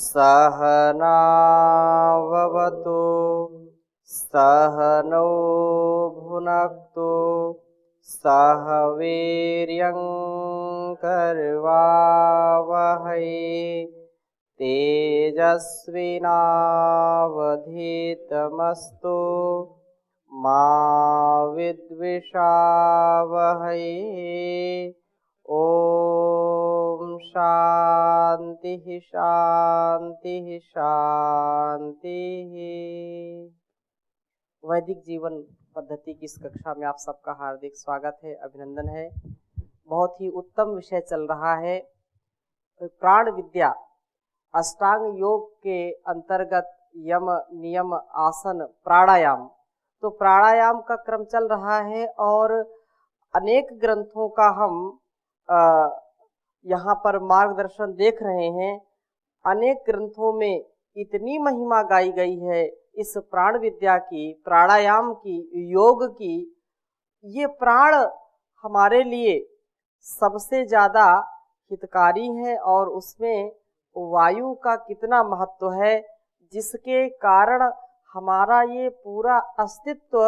सहनाववतु सहनौ भुनक्तु सह वीर्यं करवावहै तेजस्विनावधीतमस्तु मा विद्विषावहै। ओम शांति शांति शांति। वैदिक जीवन पद्धति की इस कक्षा में आप सबका हार्दिक स्वागत है, अभिनंदन है। बहुत ही उत्तम विषय चल रहा है, प्राण विद्या। अष्टांग योग के अंतर्गत यम नियम आसन प्राणायाम, तो प्राणायाम का क्रम चल रहा है और अनेक ग्रंथों का हम यहाँ पर मार्गदर्शन देख रहे हैं। अनेक ग्रंथों में इतनी महिमा गाई गई है इस प्राण विद्या की, प्राणायाम की, योग की। ये प्राण हमारे लिए सबसे ज़्यादा हितकारी है और उसमें वायु का कितना महत्व है, जिसके कारण हमारा ये पूरा अस्तित्व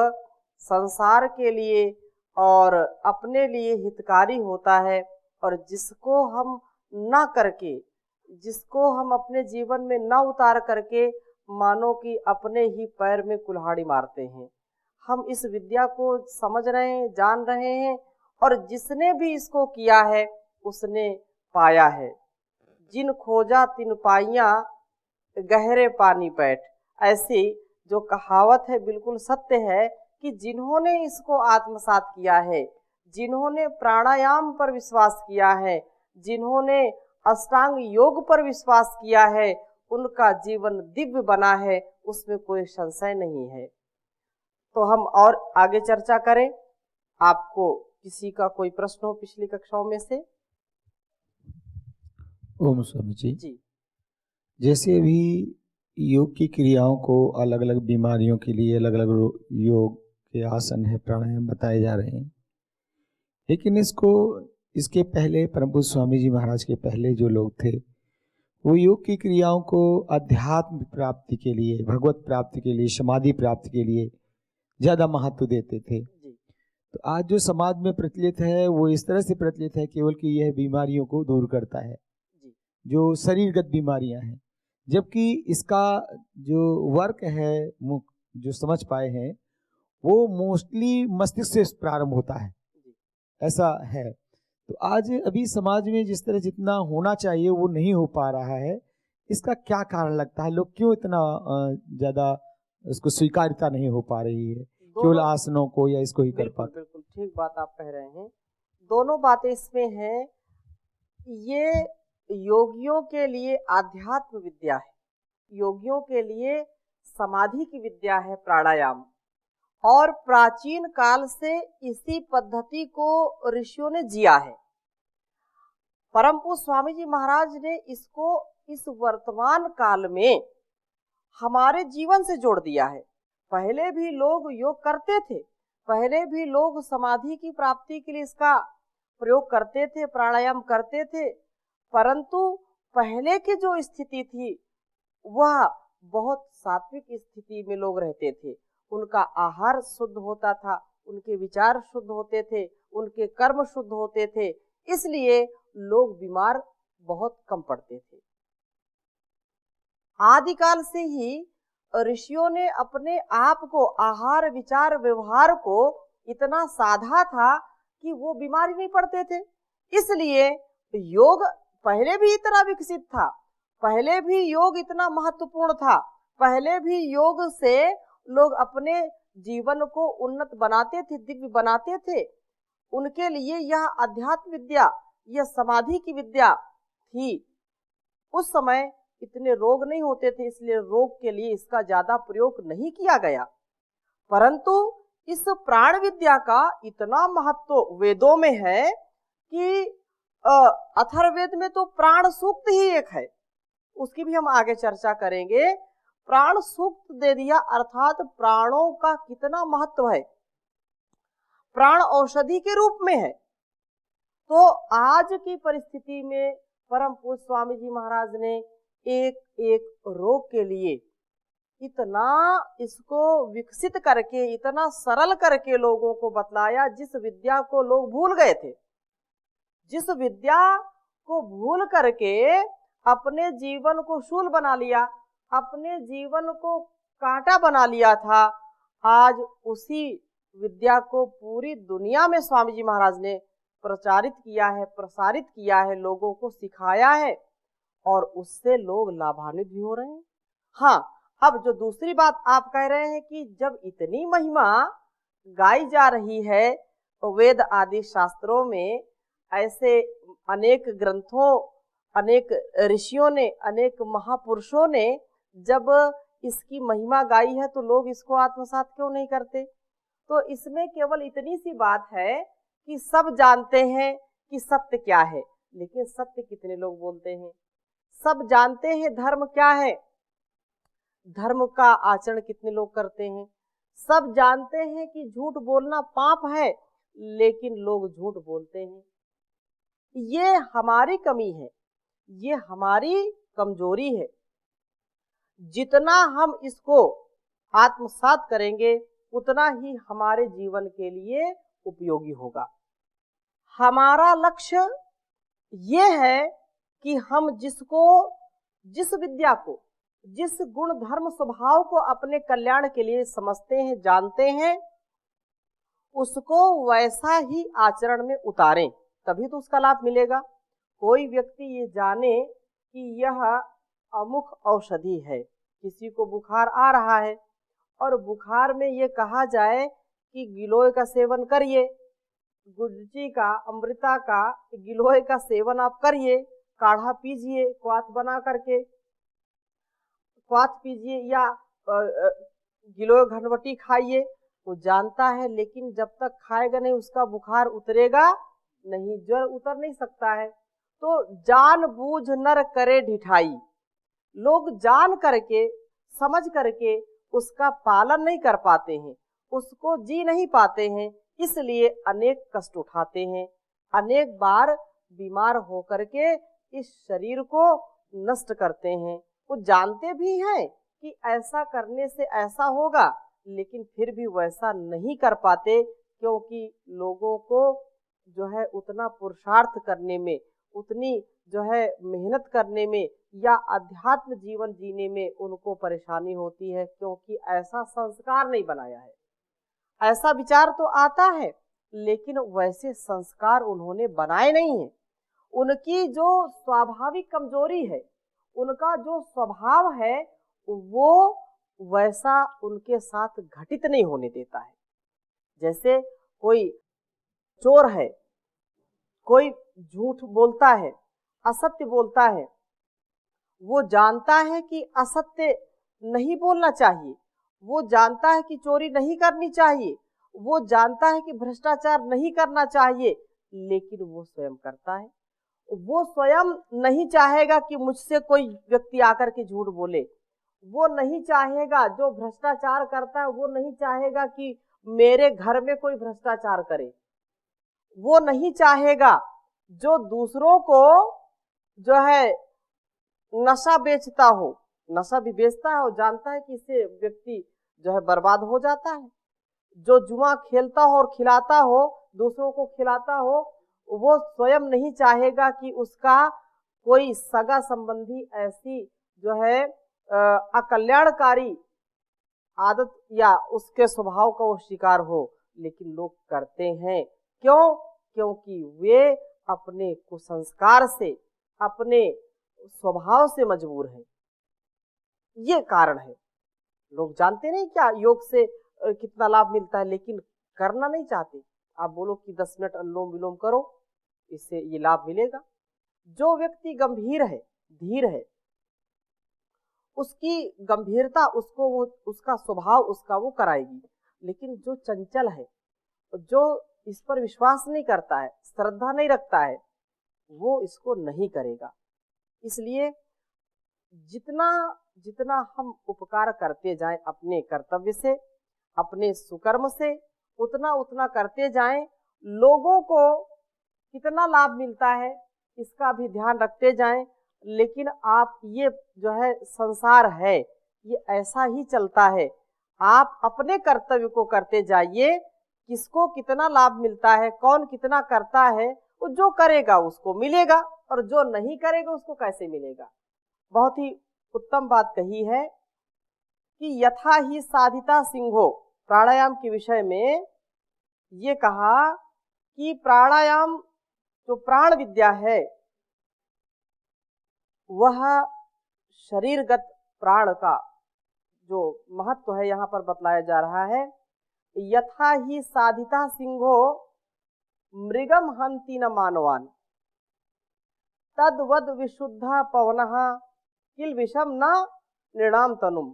संसार के लिए और अपने लिए हितकारी होता है। और जिसको हम ना करके, जिसको हम अपने जीवन में ना उतार करके, मानो कि अपने ही पैर में कुल्हाड़ी मारते हैं। हम इस विद्या को समझ रहे हैं, जान रहे हैं, और जिसने भी इसको किया है उसने पाया है। जिन खोजा तिन पाइया गहरे पानी बैठ, ऐसी जो कहावत है बिल्कुल सत्य है कि जिन्होंने इसको आत्मसात किया है, जिन्होंने प्राणायाम पर विश्वास किया है, जिन्होंने अष्टांग योग पर विश्वास किया है, उनका जीवन दिव्य बना है, उसमें कोई संशय नहीं है। तो हम और आगे चर्चा करें। आपको किसी का कोई प्रश्न हो पिछली कक्षाओं में से? ओम स्वामी जी, जैसे अभी योग की क्रियाओं को अलग अलग बीमारियों के लिए अलग अलग योग के आसन है, प्राणायाम बताए जा रहे हैं, लेकिन इसके पहले परम पूज्य स्वामी जी महाराज के पहले जो लोग थे वो योग की क्रियाओं को अध्यात्म प्राप्ति के लिए, भगवत प्राप्ति के लिए, समाधि प्राप्ति के लिए ज़्यादा महत्व देते थे। तो आज जो समाज में प्रचलित है वो इस तरह से प्रचलित है केवल कि यह बीमारियों को दूर करता है, जो शरीरगत बीमारियां हैं, जबकि इसका जो वर्क है, जो समझ पाए हैं, वो मोस्टली मस्तिष्क से प्रारंभ होता है, ऐसा है। तो आज अभी समाज में जिस तरह जितना होना चाहिए वो नहीं हो पा रहा है। इसका क्या कारण लगता है? लोग क्यों इतना ज़्यादा इसको स्वीकार्यता नहीं हो पा रही है, केवल आसनों को, या इसको ही कर पाते? बिल्कुल ठीक बात आप कह रहे हैं। दोनों बातें इसमें हैं। ये योगियों के लिए आध्यात्म विद्या है, योगियों के लिए समाधि की विद्या है प्राणायाम, और प्राचीन काल से इसी पद्धति को ऋषियों ने जिया है। परम पूज्य स्वामी जी महाराज ने इसको इस वर्तमान काल में हमारे जीवन से जोड़ दिया है। पहले भी लोग योग करते थे, पहले भी लोग समाधि की प्राप्ति के लिए इसका प्रयोग करते थे, प्राणायाम करते थे, परंतु पहले की जो स्थिति थी वह बहुत सात्विक स्थिति में लोग रहते थे। उनका आहार शुद्ध होता था, उनके विचार शुद्ध होते थे, उनके कर्म शुद्ध होते थे, इसलिए लोग बीमार बहुत कम पड़ते थे। आदिकाल से ही ऋषियों ने अपने आप को, आहार विचार व्यवहार को इतना साधा था कि वो बीमार नहीं पड़ते थे। इसलिए योग पहले भी इतना विकसित था, पहले भी योग इतना महत्वपूर्ण था, पहले भी योग से लोग अपने जीवन को उन्नत बनाते थे, दिव्य बनाते थे। उनके लिए यह अध्यात्म विद्या, यह समाधि की विद्या थी। उस समय इतने रोग नहीं होते थे, इसलिए रोग के लिए इसका ज्यादा प्रयोग नहीं किया गया। परंतु इस प्राण विद्या का इतना महत्व वेदों में है कि अथर्ववेद में तो प्राण सूक्त ही एक है, उसकी भी हम आगे चर्चा करेंगे। प्राण सूक्त दे दिया, अर्थात प्राणों का कितना महत्व है, प्राण औषधि के रूप में है। तो आज की परिस्थिति में परम पूज्य स्वामी जी महाराज ने एक एक रोग के लिए इतना इसको विकसित करके, इतना सरल करके लोगों को बतलाया, जिस विद्या को लोग भूल गए थे, जिस विद्या को भूल करके अपने जीवन को शूल बना लिया, अपने जीवन को कांटा बना लिया था, आज उसी विद्या को पूरी दुनिया में स्वामी जी महाराज ने प्रचारित किया है, प्रसारित किया है, लोगों को सिखाया है और उससे लोग लाभान्वित भी हो रहे हैं। हाँ, अब जो दूसरी बात आप कह रहे हैं कि जब इतनी महिमा गाई जा रही है तो वेद आदि शास्त्रों में ऐसे अनेक ग्रंथों, अनेक ऋषियों ने, अनेक महापुरुषों ने जब इसकी महिमा गाई है तो लोग इसको आत्मसात क्यों नहीं करते? तो इसमें केवल इतनी सी बात है कि सब जानते हैं कि सत्य क्या है, लेकिन सत्य कितने लोग बोलते हैं? सब जानते हैं धर्म क्या है, धर्म का आचरण कितने लोग करते हैं? सब जानते हैं कि झूठ बोलना पाप है, लेकिन लोग झूठ बोलते हैं। ये हमारी कमी है, ये हमारी कमजोरी है। जितना हम इसको आत्मसात करेंगे उतना ही हमारे जीवन के लिए उपयोगी होगा। हमारा लक्ष्य ये है कि हम जिस विद्या को, जिस गुण धर्म स्वभाव को अपने कल्याण के लिए समझते हैं, जानते हैं, उसको वैसा ही आचरण में उतारें, तभी तो उसका लाभ मिलेगा। कोई व्यक्ति ये जाने कि यह अमुक औषधि है, किसी को बुखार आ रहा है और बुखार में ये कहा जाए कि गिलोय का सेवन करिए, गुड़ची का, अमृता का, गिलोय का सेवन आप करिए, काढ़ा पीजिए, क्वाथ बना करके क्वाथ पीजिए या गिलोय घनवटी खाइए। वो जानता है, लेकिन जब तक खाएगा नहीं उसका बुखार उतरेगा नहीं, ज्वर उतर नहीं सकता है। तो जानबूझ नर करे ढिठाई, लोग जान करके, समझ करके उसका पालन नहीं कर पाते हैं, उसको जी नहीं पाते हैं, इसलिए अनेक कष्ट उठाते हैं, अनेक बार बीमार होकर के इस शरीर को नष्ट करते हैं। वो जानते भी हैं कि ऐसा करने से ऐसा होगा, लेकिन फिर भी वैसा नहीं कर पाते, क्योंकि लोगों को जो है उतना पुरुषार्थ करने में, उतनी जो है मेहनत करने में या अध्यात्म जीवन जीने में उनको परेशानी होती है, क्योंकि ऐसा संस्कार नहीं बनाया है। ऐसा विचार तो आता है, लेकिन वैसे संस्कार उन्होंने बनाए नहीं हैं। उनकी जो स्वाभाविक कमजोरी है, उनका जो स्वभाव है, वो वैसा उनके साथ घटित नहीं होने देता है। जैसे कोई चोर है, कोई झूठ बोलता है, असत्य बोलता है, वो जानता है कि असत्य नहीं बोलना चाहिए, वो जानता है कि चोरी नहीं करनी चाहिए, वो जानता है कि भ्रष्टाचार नहीं करना चाहिए, लेकिन वो स्वयं करता है। वो स्वयं नहीं चाहेगा कि मुझसे कोई व्यक्ति आकर के झूठ बोले, वो नहीं चाहेगा, जो भ्रष्टाचार करता है वो नहीं चाहेगा कि मेरे घर में कोई भ्रष्टाचार करे, वो नहीं चाहेगा जो दूसरों को जो है नशा बेचता हो, नशा भी बेचता है और जानता है कि इससे व्यक्ति जो है बर्बाद हो जाता है, जो जुआ खेलता हो और खिलाता हो, दूसरों को खिलाता हो, वो स्वयं नहीं चाहेगा कि उसका कोई सगा संबंधी ऐसी जो है अकल्याणकारी आदत या उसके स्वभाव का वो शिकार हो, लेकिन लोग करते हैं। क्यों? क्योंकि वे अपने कुसंस्कार से, अपने स्वभाव से मजबूर हैं। ये कारण है। लोग जानते नहीं क्या योग से कितना लाभ मिलता है, लेकिन करना नहीं चाहते। आप बोलो कि 10 मिनट अनुलोम विलोम करो, इससे ये लाभ मिलेगा। जो व्यक्ति गंभीर है, धीर है, उसकी गंभीरता उसको वो, उसका स्वभाव उसका वो कराएगी। लेकिन जो चंचल है, जो इस पर विश्वास नहीं करता है, श्रद्धा नहीं रखता है, वो इसको नहीं करेगा। इसलिए जितना जितना हम उपकार करते जाएं अपने कर्तव्य से, अपने सुकर्म से, उतना उतना करते जाएं, लोगों को कितना लाभ मिलता है इसका भी ध्यान रखते जाएं। लेकिन आप ये जो है संसार है ये ऐसा ही चलता है, आप अपने कर्तव्य को करते जाइए। किसको कितना लाभ मिलता है, कौन कितना करता है, वो जो करेगा उसको मिलेगा और जो नहीं करेगा उसको कैसे मिलेगा। बहुत ही उत्तम बात कही है कि यथा ही साधिता सिंहो, प्राणायाम के विषय में ये कहा कि प्राणायाम जो प्राण विद्या है वह शरीरगत प्राण का जो महत्व है यहाँ पर बतलाया जा रहा है। यथा ही साधिता सिंहो मृगम हंति न मानवान तद्वद विशुद्धा पवनः किल विषम न नृणाम तनुम।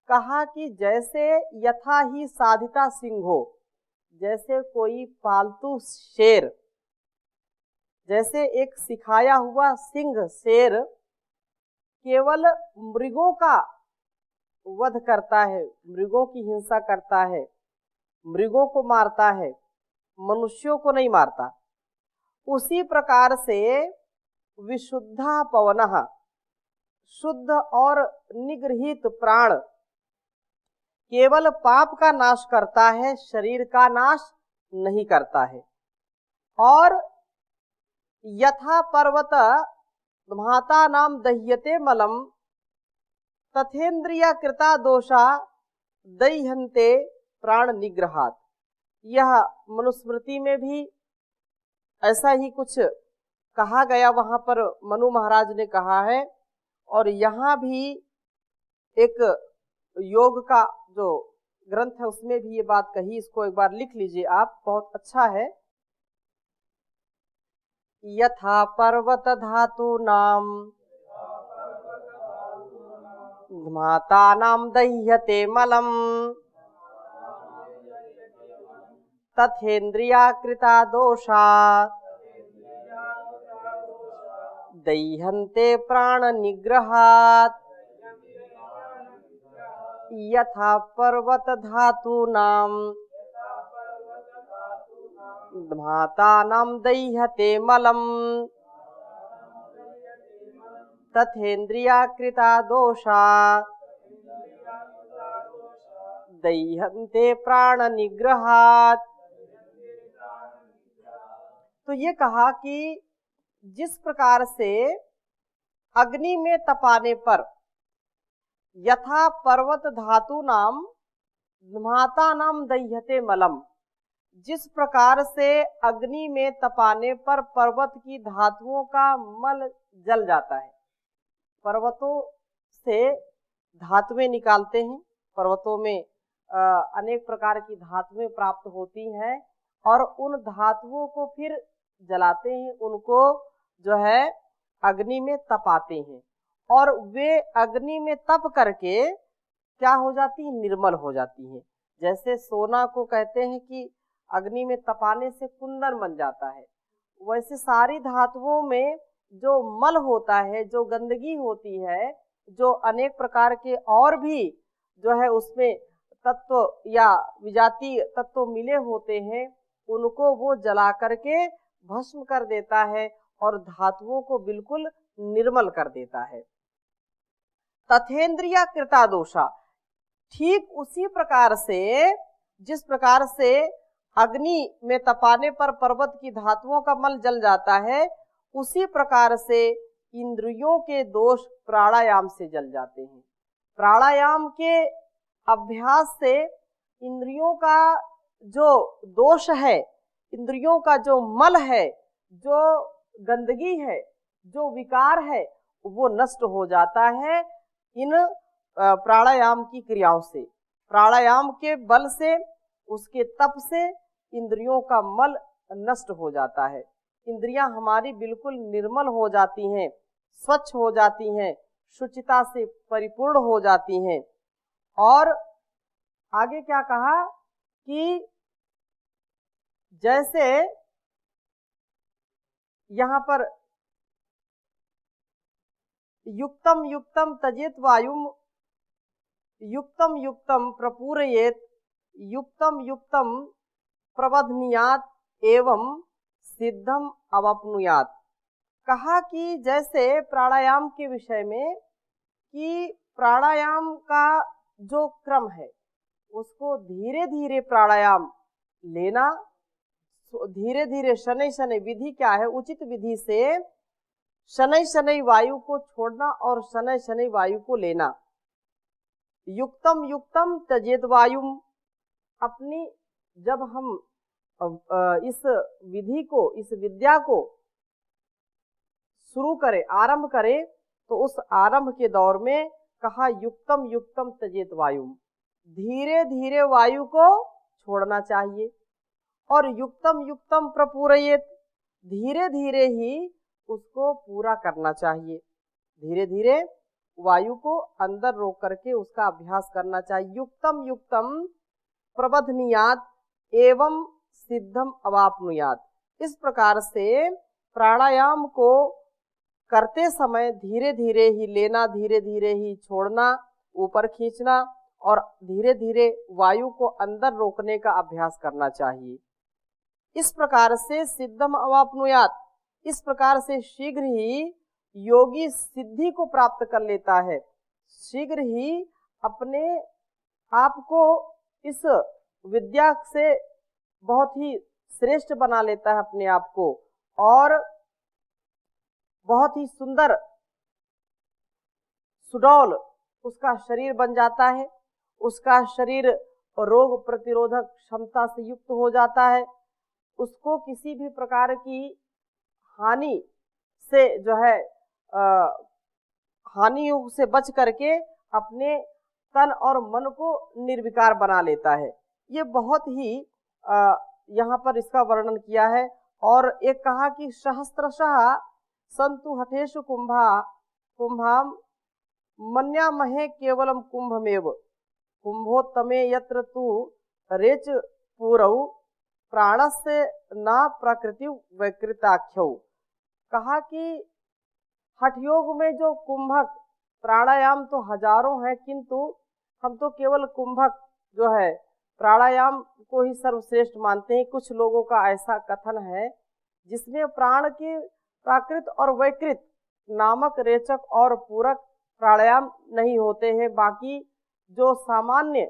कहा कि जैसे यथा ही साधिता सिंहो, जैसे कोई पालतू शेर, जैसे एक सिखाया हुआ सिंह शेर केवल मृगों का वध करता है, मृगों की हिंसा करता है, मृगों को मारता है, मनुष्यों को नहीं मारता, उसी प्रकार से विशुद्धा पवनः, शुद्ध और निगृहीत प्राण केवल पाप का नाश करता है, शरीर का नाश नहीं करता है। और यथा पर्वत भाता नाम दह्यते मलम तथेन्द्रिया कृता दोषा दह्यन्ते प्राण निग्रहात्। यह मनुस्मृति में भी ऐसा ही कुछ कहा गया, वहां पर मनु महाराज ने कहा है। और यहाँ भी एक योग का जो ग्रंथ है उसमें भी ये बात कही, इसको एक बार लिख लीजिए आप, बहुत अच्छा है। यथा पर्वत धातु नाम माता नाम दह्यते मलम तथेन्द्रिया कृता दोषा दह्यन्ते प्राण निग्रहात्। यथा पर्वत धातु नाम माता नाम दह्यते मलम तथेन्द्रिया कृता दोषा दह्यन्ते प्राण निग्रहात्। तो ये कहा कि जिस प्रकार से अग्नि में तपाने पर यथा पर्वत धातु नाम माता नाम दह्यते मलम, जिस प्रकार से अग्नि में तपाने पर पर्वत की धातुओं का मल जल जाता है। पर्वतों से धातुएं निकालते हैं, पर्वतों में अनेक प्रकार की धातुएं प्राप्त होती हैं और उन धातुओं को फिर जलाते हैं, उनको जो है अग्नि में तपाते हैं और वे अग्नि में तप करके क्या हो जाती है, निर्मल हो जाती है। जैसे सोना को कहते हैं कि अग्नि में तपाने से कुंदन बन जाता है, वैसे सारी धातुओं में जो मल होता है, जो गंदगी होती है, जो अनेक प्रकार के और भी जो है उसमें तत्व या विजातीय तत्व मिले होते हैं, उनको वो जला करके भस्म कर देता है और धातुओं को बिल्कुल निर्मल कर देता है। तथेन्द्रिया कृता दोषा, ठीक उसी प्रकार से जिस प्रकार से अग्नि में तपाने पर पर्वत की धातुओं का मल जल जाता है, उसी प्रकार से इंद्रियों के दोष प्राणायाम से जल जाते हैं। प्राणायाम के अभ्यास से इंद्रियों का जो दोष है, इंद्रियों का जो मल है, जो गंदगी है, जो विकार है, वो नष्ट हो जाता है इन प्राणायाम की क्रियाओं से। प्राणायाम के बल से, उसके तप से इंद्रियों का मल नष्ट हो जाता है, इंद्रियां हमारी बिल्कुल निर्मल हो जाती हैं, स्वच्छ हो जाती हैं, शुचिता से परिपूर्ण हो जाती हैं। और आगे क्या कहा कि जैसे यहाँ पर युक्तम युक्तम तजेत वायुम युक्तम युक्तम प्रपूरयेत युक्तम युक्तम प्रबध्नियात एवं सिद्धम अवाप्नुयात। कहा कि जैसे प्राणायाम के विषय में कि प्राणायाम का जो क्रम है उसको धीरे धीरे प्राणायाम लेना, धीरे धीरे शनै शनै विधि क्या है, उचित विधि से शनै शनै वायु को छोड़ना और शनै शनै वायु को लेना। युक्तम युक्तम त्यजेत वायुम, अपनी जब हम इस विधि को, इस विद्या को शुरू करें, आरंभ करें, तो उस आरंभ के दौर में कहा युक्तम युक्तम त्यजेत वायुम, धीरे धीरे वायु को छोड़ना चाहिए। और युक्तम युक्तम प्रपूरयेत, धीरे धीरे ही उसको पूरा करना चाहिए। धीरे धीरे वायु को अंदर रोक करके उसका अभ्यास करना चाहिए। युक्तम युक्तम प्रबधनीयात एवं सिद्धम अवाप्नुयात, इस प्रकार से प्राणायाम को करते समय धीरे धीरे ही लेना, धीरे धीरे ही छोड़ना, ऊपर खींचना और धीरे धीरे वायु को अंदर रोकने का अभ्यास करना चाहिए। इस प्रकार से सिद्धम अवाप्नुयात, इस प्रकार से शीघ्र ही योगी सिद्धि को प्राप्त कर लेता है, शीघ्र ही अपने आप को इस विद्या से बहुत ही श्रेष्ठ बना लेता है अपने आप को, और बहुत ही सुंदर सुडौल उसका शरीर बन जाता है, उसका शरीर रोग प्रतिरोधक क्षमता से युक्त हो जाता है, उसको किसी भी प्रकार की हानि से जो है हानियों से बच करके अपने तन और मन को निर्विकार बना लेता है। ये बहुत ही यहाँ पर इसका वर्णन किया है। और एक कहा कि सहस्त्रशः संतु हठेषु कुंभाम मन्यामहे केवलम कुंभमेव, कुंभोत्तमे यत्र तु रेच पूरौ प्राणस्य न प्रकृति वैकृताख्यौ। कहा कि हठ योग में जो कुंभक, प्राणायाम तो हजारों हैं किंतु हम तो केवल कुंभक जो है प्राणायाम को ही सर्वश्रेष्ठ मानते हैं। कुछ लोगों का ऐसा कथन है जिसमें प्राण के प्राकृत और वैकृत नामक रेचक और पूरक प्राणायाम नहीं होते हैं। बाकी जो सामान्य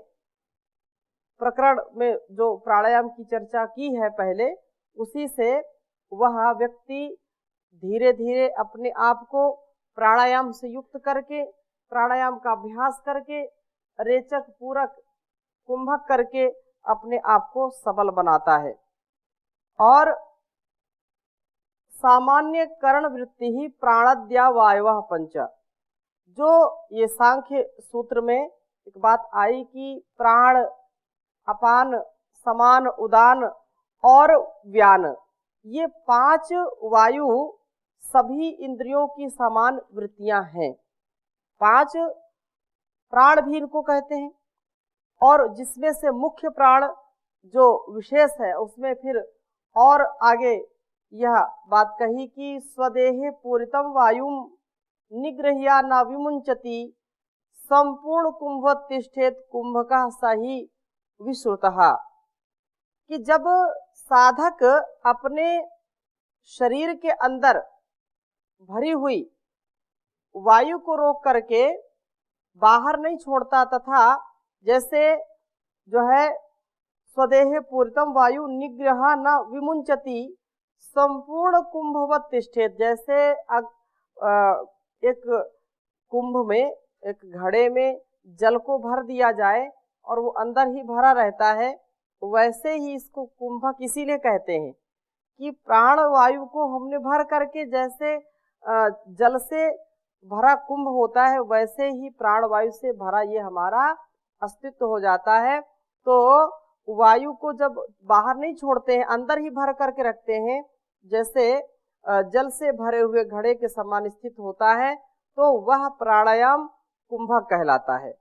प्रकरण में जो प्राणायाम की चर्चा की है पहले, उसी से वह व्यक्ति धीरे धीरे अपने आप को प्राणायाम से युक्त करके, प्राणायाम का अभ्यास करके, रेचक पूरक कुंभक करके अपने आप को सबल बनाता है। और सामान्य करण वृत्ति ही प्राणद्या वायवः पंच, जो ये सांख्य सूत्र में एक बात आई कि प्राण, अपान, समान, उदान और व्यान, ये 5 वायु सभी इंद्रियों की समान वृत्तियां हैं। 5 प्राण भी इनको कहते हैं। और जिसमें से मुख्य प्राण जो विशेष है उसमें फिर और आगे यह बात कही कि स्वदेहे पूरितम वायुम निग्रह्या न विमुंचति संपूर्ण कुंभोत्तिष्ठेत कुंभकः सही विश्रुतः, कि जब साधक अपने शरीर के अंदर भरी हुई वायु को रोक करके बाहर नहीं छोड़ता, तथा जैसे जो है स्वदेहे पूरितम वायु निग्रह न विमुंचति संपूर्ण कुंभवत तिष्ठेत, जैसे एक कुंभ में, एक घड़े में जल को भर दिया जाए और वो अंदर ही भरा रहता है, वैसे ही इसको कुंभक इसीलिए कहते हैं कि प्राण वायु को हमने भर करके, जैसे जल से भरा कुंभ होता है वैसे ही प्राण वायु से भरा ये हमारा अस्तित्व हो जाता है। तो वायु को जब बाहर नहीं छोड़ते हैं, अंदर ही भर करके रखते हैं, जैसे जल से भरे हुए घड़े के समान स्थित होता है, तो वह प्राणायाम कुंभक कहलाता है।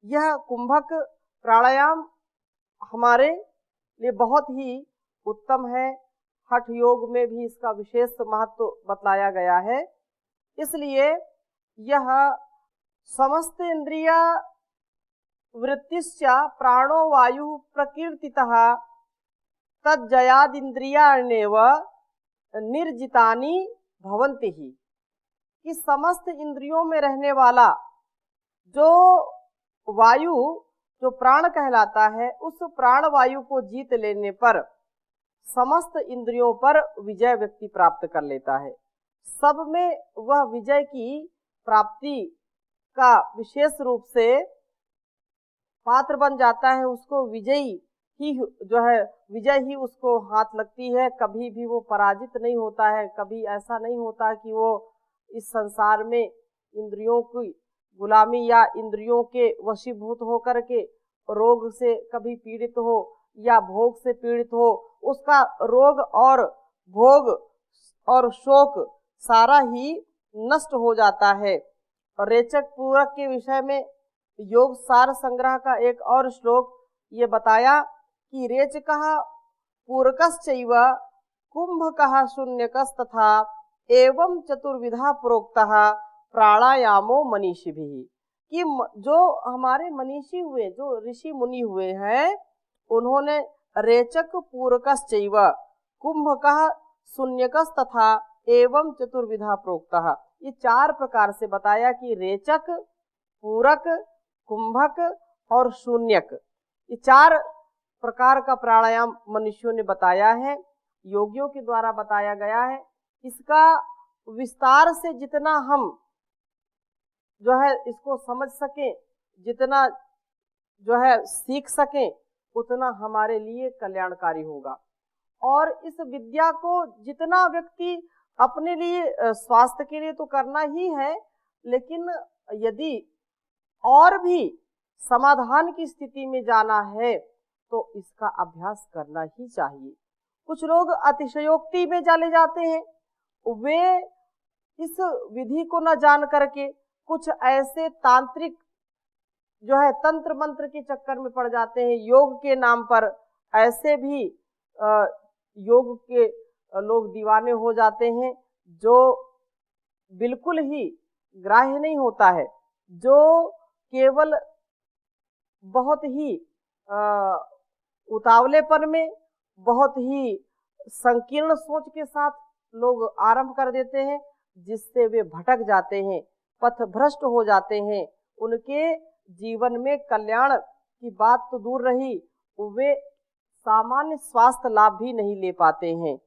यह कुंभक प्राणायाम हमारे लिए बहुत ही उत्तम है। हठ योग में भी इसका विशेष महत्व बतलाया गया है। इसलिए यह समस्त इंद्रिया वृत्तिश्च प्राणो वायु प्रकीर्तितः तज्जयादिन्द्रियाण्येव निर्जितानि भवन्ति ही, कि समस्त इंद्रियों में रहने वाला जो वायु, जो प्राण कहलाता है, उस प्राण वायु को जीत लेने पर समस्त इंद्रियों पर विजय व्यक्ति प्राप्त कर लेता है। सब में वह विजय की प्राप्ति का विशेष रूप से पात्र बन जाता है। उसको विजयी ही जो है, विजय ही उसको हाथ लगती है। कभी भी वो पराजित नहीं होता है। कभी ऐसा नहीं होता कि वो इस संसार में इंद्रियों की गुलामी या इंद्रियों के वशीभूत होकर के रोग से कभी पीड़ित हो या भोग से पीड़ित हो। उसका रोग और भोग और शोक सारा ही नष्ट हो जाता है। रेचक पूरक के विषय में योग सार संग्रह का एक और श्लोक ये बताया कि रेचकः पूरकश्चैव कुंभकः शून्यकस्तथा एवं चतुर्विधा प्रोक्तः प्राणायामो मनीषिभिः, कि जो हमारे मनीषी हुए, जो ऋषि मुनि हुए हैं, उन्होंने रेचक पूरकश्चैव कुंभकः शून्यकस्तथा एवं चतुर्विधा प्रोक्तः, ये 4 प्रकार से बताया कि रेचक, पूरक, कुंभक और शून्यक, ये 4 प्रकार का प्राणायाम मनुष्यों ने बताया है, योगियों के द्वारा बताया गया है। इसका विस्तार से जितना हम जो है इसको समझ सकें, जितना जो है सीख सकें, उतना हमारे लिए कल्याणकारी होगा। और इस विद्या को जितना व्यक्ति अपने लिए स्वास्थ्य के लिए तो करना ही है, लेकिन यदि और भी समाधान की स्थिति में जाना है तो इसका अभ्यास करना ही चाहिए। कुछ लोग अतिशयोक्ति में चले जाते हैं, वे इस विधि को न जान करके कुछ ऐसे तांत्रिक जो है तंत्र मंत्र के चक्कर में पड़ जाते हैं। योग के नाम पर ऐसे भी योग के लोग दीवाने हो जाते हैं, जो बिल्कुल ही ग्राह्य नहीं होता है, जो केवल बहुत ही उतावलेपन में, बहुत ही संकीर्ण सोच के साथ लोग आरंभ कर देते हैं, जिससे वे भटक जाते हैं, पथ भ्रष्ट हो जाते हैं। उनके जीवन में कल्याण की बात तो दूर रही, वे सामान्य स्वास्थ्य लाभ भी नहीं ले पाते हैं।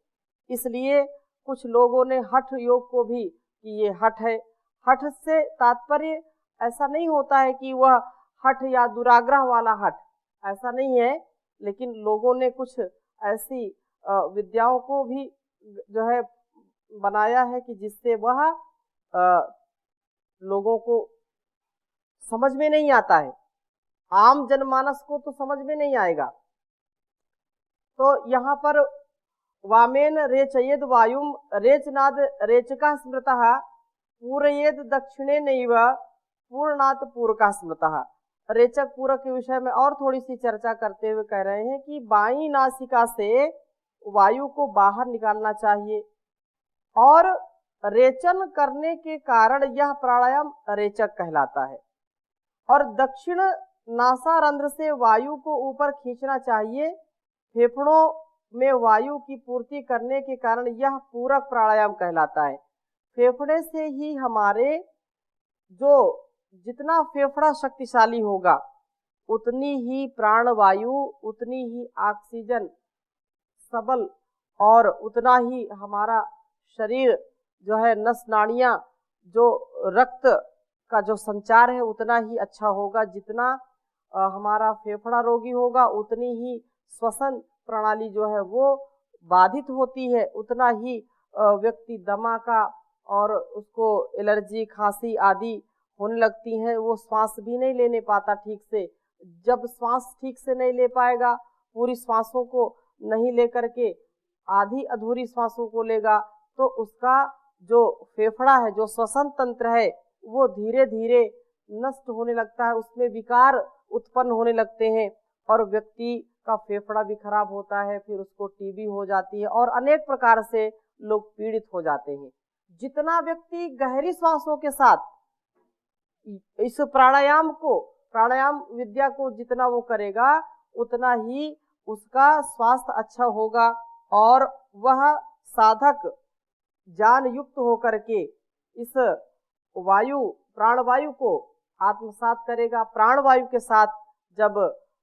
इसलिए कुछ लोगों ने हठ योग को भी कि ये हठ है। हठ से तात्पर्य ऐसा नहीं होता है कि वह हठ या दुराग्रह वाला हठ, ऐसा नहीं है, लेकिन लोगों ने कुछ ऐसी विद्याओं को भी जो है बनाया है कि जिससे वह लोगों को समझ में नहीं आता है, आम जनमानस को तो समझ में नहीं आएगा। तो यहाँ पर वामेन रेचयेद वायुम रेचनाद रेचका स्मृतः पूरयेद दक्षिणे नैव पूर्णात पूरका स्मृतः। रेचक पूरक के विषय में और थोड़ी सी चर्चा करते हुए कह रहे हैं कि बाईं नासिका से वायु को बाहर निकालना चाहिए, और रेचन करने के कारण यह प्राणायाम रेचक कहलाता है। और दक्षिण नासारंध्र से वायु को ऊपर खींचना चाहिए, फेफड़ों में वायु की पूर्ति करने के कारण यह पूरक प्राणायाम कहलाता है। फेफड़े से ही हमारे जो जितना फेफड़ा शक्तिशाली होगा, उतनी ही प्राणवायु, उतनी ही ऑक्सीजन सबल, और उतना ही हमारा शरीर जो है नस नाड़ियाँ, जो रक्त का जो संचार है उतना ही अच्छा होगा। जितना हमारा फेफड़ा रोगी होगा, उतनी ही श्वसन प्रणाली जो है वो बाधित होती है, उतना ही व्यक्ति दमा का और उसको एलर्जी, खांसी आदि होने लगती हैं। वो श्वास भी नहीं लेने पाता ठीक से। जब श्वास ठीक से नहीं ले पाएगा, पूरी श्वासों को नहीं लेकर के आधी अधूरी श्वासों को लेगा, तो उसका जो फेफड़ा है, जो श्वसन तंत्र है, वो धीरे धीरे नष्ट होने लगता है, उसमें विकार उत्पन्न होने लगते हैं और व्यक्ति का फेफड़ा भी खराब होता है, फिर उसको टीबी हो जाती है और अनेक प्रकार से लोग पीड़ित हो जाते हैं। जितना व्यक्ति गहरी श्वासों के साथ इस प्राणायाम विद्या को जितना वो करेगा, उतना ही उसका स्वास्थ्य अच्छा होगा और वह साधक ज्ञान युक्त होकर के इस प्राणवायु को आत्मसात करेगा। प्राणवायु के साथ जब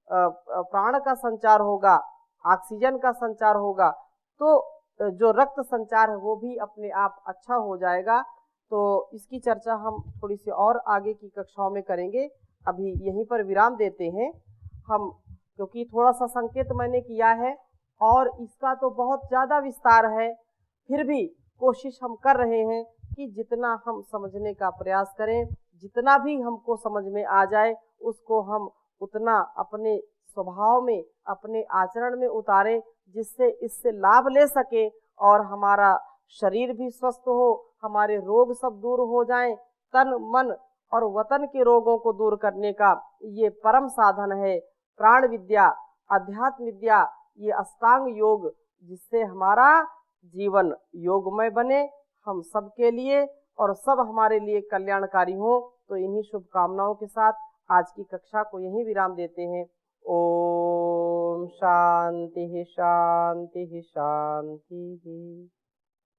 प्राण का संचार होगा, ऑक्सीजन का संचार होगा, तो जो रक्त संचार है वो भी अपने आप अच्छा हो जाएगा। तो इसकी चर्चा हम थोड़ी सी और आगे की कक्षाओं में करेंगे। अभी यहीं पर विराम देते हैं हम, क्योंकि थोड़ा सा संकेत मैंने किया है और इसका तो बहुत ज़्यादा विस्तार है, फिर भी कोशिश हम कर रहे हैं कि जितना हम समझने का प्रयास करें, जितना भी हमको समझ में आ जाए उसको हम उतना अपने स्वभाव में, अपने आचरण में उतारें, जिससे इससे लाभ ले सके और हमारा शरीर भी स्वस्थ हो, हमारे रोग सब दूर हो जाएं। तन मन और वतन के रोगों को दूर करने का ये परम साधन है प्राण विद्या, अध्यात्म विद्या, ये अष्टांग योग, जिससे हमारा जीवन योगमय बने, हम सबके लिए और सब हमारे लिए कल्याणकारी हो। तो इन्हीं शुभकामनाओं के साथ आज की कक्षा को यहीं विराम देते हैं। ओम शांति शांति शांति।